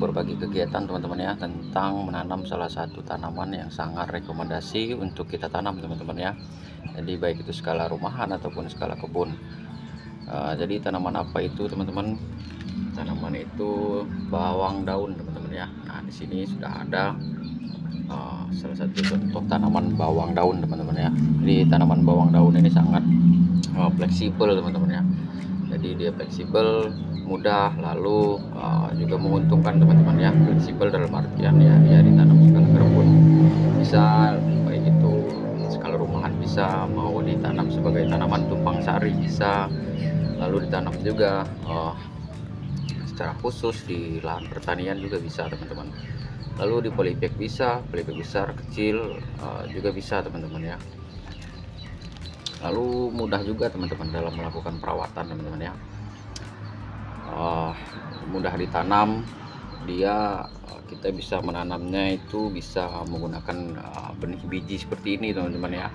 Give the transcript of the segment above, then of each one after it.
berbagi kegiatan teman-teman ya, tentang menanam salah satu tanaman yang sangat rekomendasi untuk kita tanam teman-teman ya. Jadi baik itu skala rumahan ataupun skala kebun. Jadi tanaman apa itu teman-teman? Tanaman itu bawang daun teman-teman ya. Nah di sini sudah ada salah satu contoh tanaman bawang daun teman-teman ya. Jadi tanaman bawang daun ini sangat fleksibel teman-teman ya. Jadi dia fleksibel, mudah, lalu juga menguntungkan teman-teman ya. Fleksibel dalam artian ya dia ditanam skala kebun bisa, baik itu skala rumahan bisa, mau ditanam sebagai tanaman tumpang sari bisa, lalu ditanam juga secara khusus di lahan pertanian juga bisa teman-teman. Lalu di polybag bisa, polybag besar, kecil juga bisa teman-teman ya. Lalu mudah juga teman-teman dalam melakukan perawatan teman-teman ya. Mudah ditanam, dia kita bisa menanamnya itu bisa menggunakan benih biji seperti ini teman-teman ya.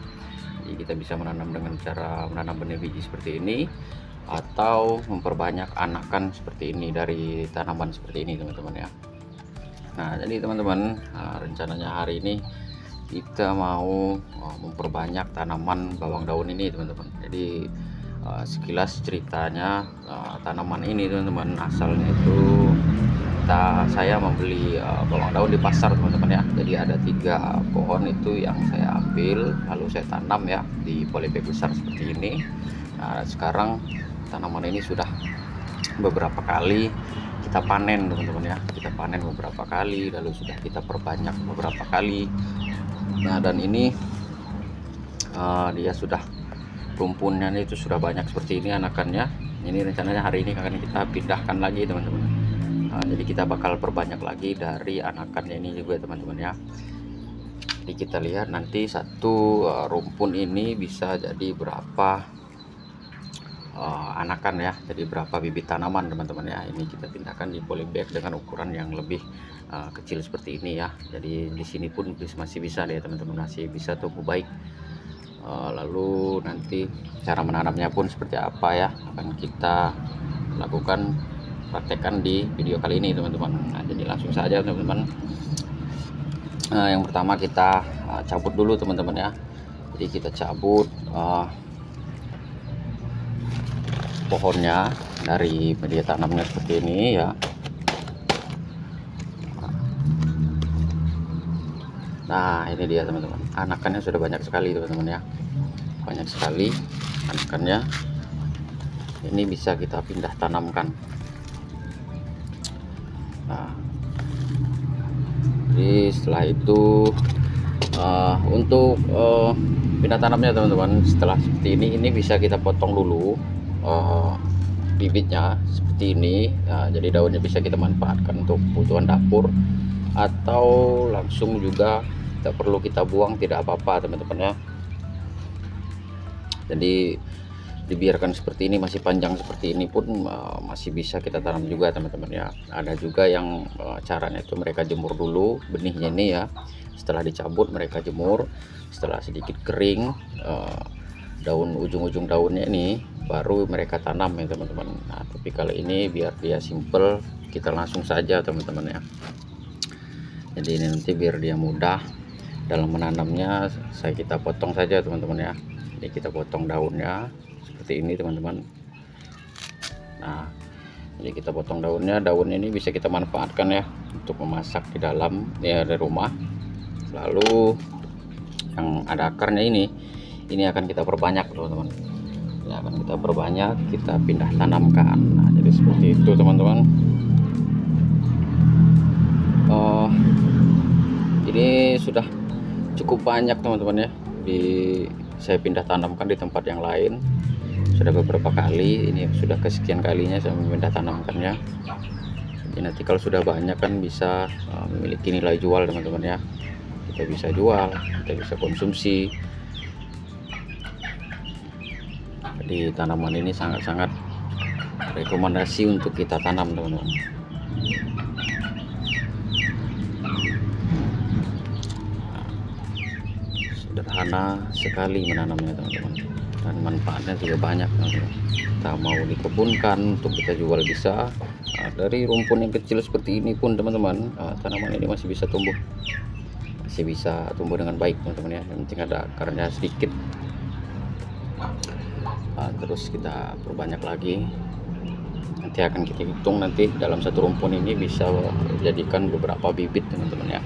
Jadi kita bisa menanam dengan cara menanam benih biji seperti ini, atau memperbanyak anakan seperti ini dari tanaman seperti ini teman-teman ya. Nah jadi teman-teman, rencananya hari ini kita mau memperbanyak tanaman bawang daun ini teman-teman. Jadi sekilas ceritanya, tanaman ini teman-teman asalnya itu saya membeli bawang daun di pasar teman-teman ya. Jadi ada 3 pohon itu yang saya ambil, lalu saya tanam ya di polybag besar seperti ini. Nah sekarang tanaman ini sudah beberapa kali kita panen teman-teman ya. Kita panen beberapa kali, lalu sudah kita perbanyak beberapa kali. Nah dan ini dia sudah rumpunnya itu sudah banyak seperti ini anakannya. Ini rencananya hari ini akan kita pindahkan lagi teman-teman. Jadi kita bakal perbanyak lagi dari anakannya ini juga teman-teman ya. Jadi kita lihat nanti satu rumpun ini bisa jadi berapa anakan ya, jadi berapa bibit tanaman teman-teman ya. Ini kita pindahkan di polybag dengan ukuran yang lebih kecil seperti ini ya. Jadi di sini pun masih bisa deh teman-teman, masih bisa tumbuh baik. Lalu nanti cara menanamnya pun seperti apa ya, akan kita lakukan, praktekkan di video kali ini teman-teman. Nah jadi langsung saja teman-teman. Yang pertama kita cabut dulu teman-teman ya. Jadi kita cabut pohonnya dari media tanamnya seperti ini ya. Nah ini dia teman-teman, anakannya sudah banyak sekali teman-teman ya, banyak sekali anakannya. Ini bisa kita pindah tanamkan. Nah jadi setelah itu untuk pindah tanamnya teman-teman, setelah seperti ini bisa kita potong dulu bibitnya seperti ini. Nah, jadi daunnya bisa kita manfaatkan untuk kebutuhan dapur, atau langsung juga tidak perlu kita buang, tidak apa-apa teman-teman ya. Jadi dibiarkan seperti ini, masih panjang seperti ini pun masih bisa kita tanam juga teman-teman ya. Ada juga yang caranya itu mereka jemur dulu benihnya ini ya. Setelah dicabut mereka jemur, setelah sedikit kering daun, ujung-ujung daunnya ini baru mereka tanam ya teman-teman. Nah tapi kali ini biar dia simple, kita langsung saja teman-teman ya. Jadi ini nanti biar dia mudah dalam menanamnya, kita potong saja teman-teman ya. Jadi kita potong daunnya seperti ini teman-teman. Nah jadi kita potong daunnya. Daun ini bisa kita manfaatkan ya untuk memasak di dalam ya, di rumah. Lalu yang ada akarnya ini akan kita perbanyak teman-teman. Ini akan kita perbanyak, kita pindah tanamkan. Nah jadi seperti itu teman-teman. Ini sudah cukup banyak teman-teman ya, saya pindah tanamkan di tempat yang lain sudah beberapa kali. Ini sudah kesekian kalinya saya pindah tanamkannya. Jadi nanti kalau sudah banyak kan bisa memiliki nilai jual teman-teman ya. Kita bisa jual, kita bisa konsumsi. Jadi tanaman ini sangat-sangat rekomendasi untuk kita tanam teman-teman. Sederhana sekali menanamnya teman-teman, dan manfaatnya juga banyak teman-teman. Kita mau dikebunkan untuk kita jual bisa, Dari rumpun yang kecil seperti ini pun teman-teman, tanaman ini masih bisa tumbuh, dengan baik teman-teman ya. Yang penting ada akarnya sedikit. Terus kita perbanyak lagi, nanti akan kita hitung, nanti dalam satu rumpun ini bisa jadikan beberapa bibit teman-teman ya.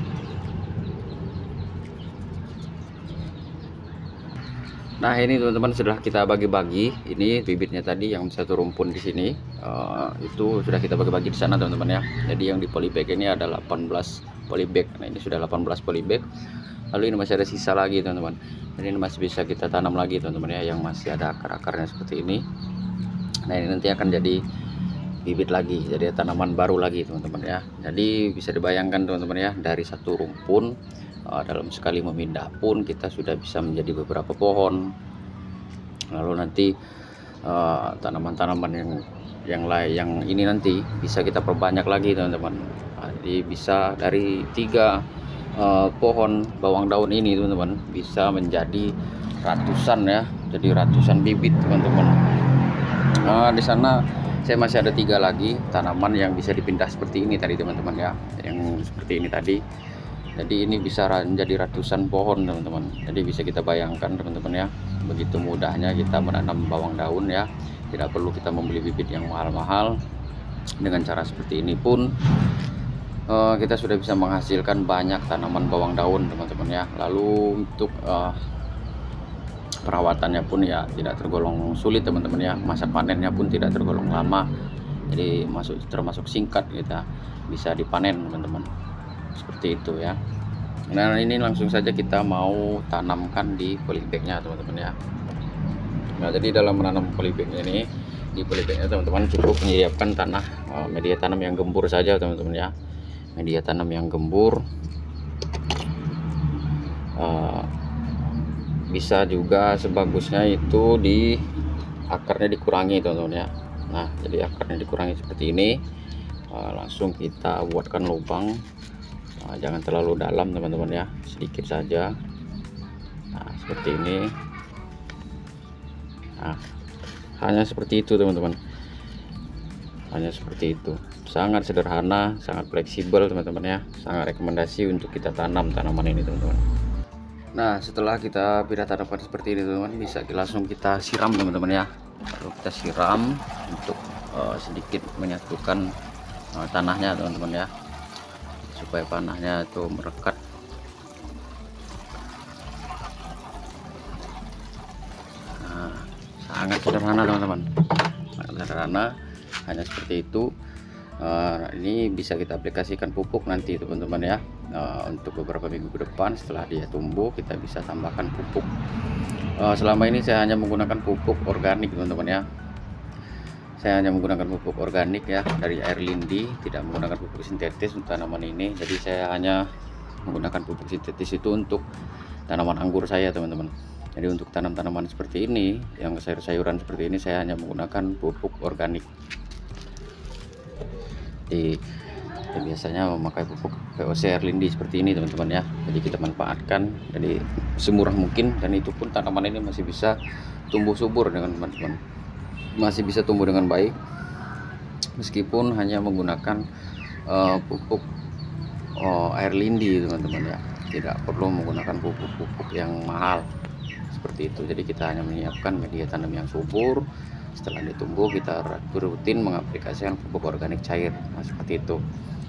Nah ini teman-teman, setelah kita bagi-bagi, ini bibitnya tadi yang satu rumpun di sini, itu sudah kita bagi-bagi di sana teman-teman ya. Jadi yang di polybag ini ada 18 polybag. Nah ini sudah 18 polybag. Lalu ini masih ada sisa lagi teman-teman. Jadi ini masih bisa kita tanam lagi teman-teman ya, yang masih ada akar-akarnya seperti ini. Nah ini nanti akan jadi bibit lagi, jadi tanaman baru lagi teman-teman ya. Jadi bisa dibayangkan teman-teman ya, dari satu rumpun dalam sekali memindah pun kita sudah bisa menjadi beberapa pohon. Lalu nanti tanaman-tanaman yang ini nanti bisa kita perbanyak lagi teman-teman. Jadi bisa dari 3 pohon bawang daun ini teman-teman bisa menjadi ratusan ya, jadi ratusan bibit teman-teman. Di sana saya masih ada 3 lagi tanaman yang bisa dipindah seperti ini tadi teman-teman ya, yang seperti ini tadi. Jadi ini bisa menjadi ratusan pohon teman-teman. Jadi bisa kita bayangkan teman-teman ya, begitu mudahnya kita menanam bawang daun ya. Tidak perlu kita membeli bibit yang mahal-mahal. Dengan cara seperti ini pun kita sudah bisa menghasilkan banyak tanaman bawang daun teman-teman ya. Lalu untuk perawatannya pun ya tidak tergolong sulit teman-teman ya. Masa panennya pun tidak tergolong lama. Jadi termasuk singkat, kita bisa dipanen teman-teman. Seperti itu ya. Nah ini langsung saja kita mau tanamkan di polybagnya teman-teman ya. Nah jadi dalam menanam polybagnya ini, di polybagnya teman-teman cukup menyiapkan tanah media tanam yang gembur saja teman-teman ya. Media tanam yang gembur. Bisa juga sebagusnya itu di akarnya dikurangi teman-teman ya. Nah jadi akarnya dikurangi seperti ini. Langsung kita buatkan lubang. Jangan terlalu dalam teman-teman ya, sedikit saja. Nah seperti ini. Nah hanya seperti itu teman-teman, hanya seperti itu. Sangat sederhana, sangat fleksibel teman-teman ya. Sangat rekomendasi untuk kita tanam tanaman ini teman-teman. Nah setelah kita pindah tanaman seperti ini teman-teman, bisa langsung kita siram teman-teman ya. Lalu kita siram untuk sedikit menyatukan tanahnya teman-teman ya, supaya panahnya itu merekat. Nah, sangat sederhana teman-teman, sangat sederhana, hanya seperti itu. Ini bisa kita aplikasikan pupuk nanti teman-teman ya. Untuk beberapa minggu ke depan setelah dia tumbuh, kita bisa tambahkan pupuk. Selama ini saya hanya menggunakan pupuk organik teman-teman ya. Saya hanya menggunakan pupuk organik ya, dari air lindi, tidak menggunakan pupuk sintetis untuk tanaman ini. Jadi saya hanya menggunakan pupuk sintetis itu untuk tanaman anggur saya teman-teman. Jadi untuk tanaman seperti ini, yang sayur-sayuran seperti ini, saya hanya menggunakan pupuk organik. Biasanya memakai pupuk VOC air lindi seperti ini teman-teman ya. Jadi kita manfaatkan, jadi semurah mungkin, dan itu pun tanaman ini masih bisa tumbuh subur dengan teman-teman. Masih bisa tumbuh dengan baik meskipun hanya menggunakan pupuk air lindi teman-teman ya. Tidak perlu menggunakan pupuk-pupuk yang mahal seperti itu. Jadi kita hanya menyiapkan media tanam yang subur. Setelah ditumbuh kita rutin mengaplikasikan pupuk organik cair. Nah, seperti itu.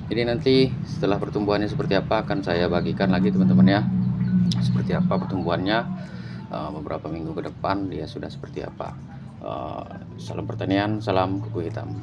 Jadi nanti setelah pertumbuhannya seperti apa akan saya bagikan lagi teman-teman ya. Seperti apa pertumbuhannya, beberapa minggu ke depan dia sudah seperti apa. Salam pertanian, salam kuku hitam.